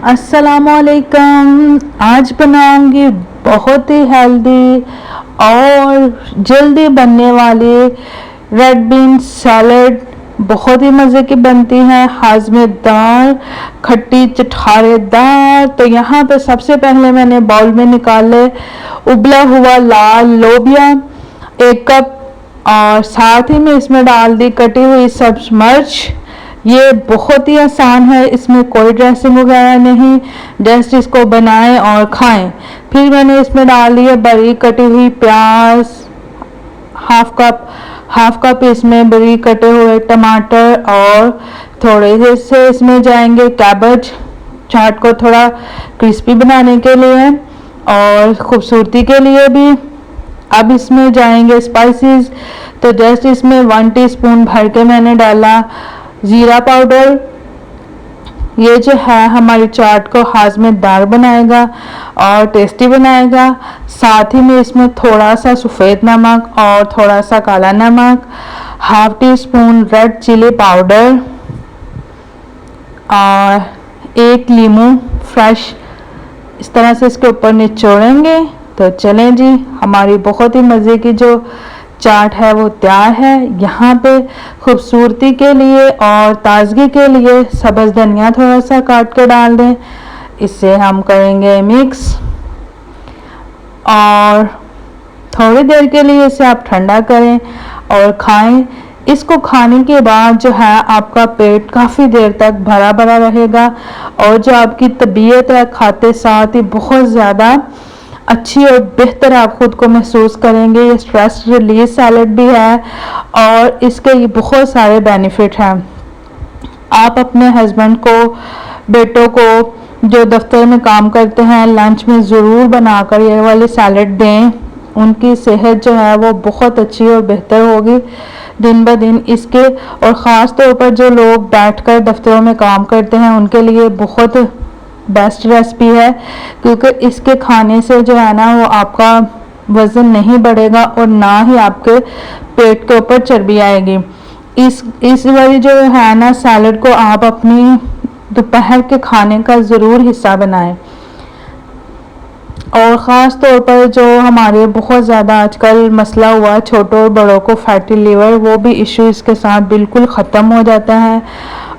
अस्सलामुअलैकुम। आज बनाऊंगी बहुत ही हेल्दी और जल्दी बनने वाली रेड बीन सैलड। बहुत ही मज़े की बनती है, हाजमेदार, खट्टी चटखारेदार। तो यहाँ पे सबसे पहले मैंने बाउल में निकाले उबला हुआ लाल लोबिया 1 कप, और साथ ही में इसमें डाल दी कटी हुई सब्ज मिर्च। ये बहुत ही आसान है, इसमें कोई ड्रेसिंग वगैरह नहीं, जस्ट इसको बनाएं और खाएं। फिर मैंने इसमें डाल दी है बारीक कटी हुई प्याज, हाफ कप इसमें बारीक कटे हुए टमाटर, और थोड़े से इसमें जाएंगे कैबेज, चाट को थोड़ा क्रिस्पी बनाने के लिए और खूबसूरती के लिए भी। अब इसमें जाएंगे स्पाइसेस। तो जस्ट इसमें 1 टीस्पून भर के मैंने डाला ज़ीरा पाउडर। ये जो है हमारी चाट को हाजमेदार बनाएगा और टेस्टी बनाएगा। साथ ही में इसमें थोड़ा सा सफ़ेद नमक और थोड़ा सा काला नमक, 1/2 टीस्पून रेड चिली पाउडर और 1 लीमू फ्रेश, इस तरह से इसके ऊपर निचोड़ेंगे। तो चलें जी, हमारी बहुत ही मज़े की जो चाट है वो तैयार है। यहाँ पे खूबसूरती के लिए और ताजगी के लिए सब्ज़ धनिया थोड़ा सा काट के डाल दें। इससे हम करेंगे मिक्स और थोड़ी देर के लिए इसे आप ठंडा करें और खाएं। इसको खाने के बाद जो है आपका पेट काफ़ी देर तक भरा भरा रहेगा और जो आपकी तबीयत है खाते साथ ही बहुत ज़्यादा अच्छी और बेहतर आप खुद को महसूस करेंगे। ये स्ट्रेस रिलीज सैलड भी है और इसके ये बहुत सारे बेनिफिट हैं। आप अपने हस्बैंड को, बेटों को जो दफ्तर में काम करते हैं, लंच में ज़रूर बनाकर ये वाली सैलड दें। उनकी सेहत जो है वो बहुत अच्छी और बेहतर होगी दिन ब दिन इसके। और ख़ास तौर पर जो लोग बैठकर दफ्तरों में काम करते हैं उनके लिए बहुत बेस्ट रेसिपी है, क्योंकि इसके खाने से जो है ना वो आपका वज़न नहीं बढ़ेगा और ना ही आपके पेट के ऊपर चर्बी आएगी। इस वाली जो है ना सैलड को आप अपनी दोपहर के खाने का ज़रूर हिस्सा बनाएं। और ख़ास तौर पर जो हमारे बहुत ज़्यादा आजकल मसला हुआ छोटों और बड़ों को फैटी लिवर, वो भी इशू इसके साथ बिल्कुल ख़त्म हो जाता है।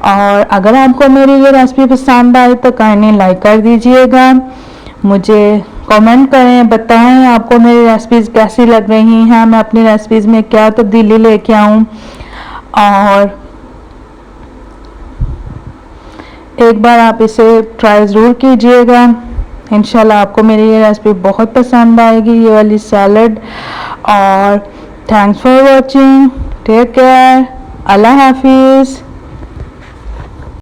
और अगर आपको मेरी ये रेसिपी पसंद आए तो काइंडली लाइक कर दीजिएगा, मुझे कमेंट करें, बताएं आपको मेरी रेसिपीज़ कैसी लग रही हैं, मैं अपनी रेसिपीज़ में क्या तब्दीली लेके आऊँ। और एक बार आप इसे ट्राई ज़रूर कीजिएगा, इंशाल्लाह आपको मेरी ये रेसिपी बहुत पसंद आएगी, ये वाली सैलड। और thanks for watching, take care, अल्लाह हाफिज़।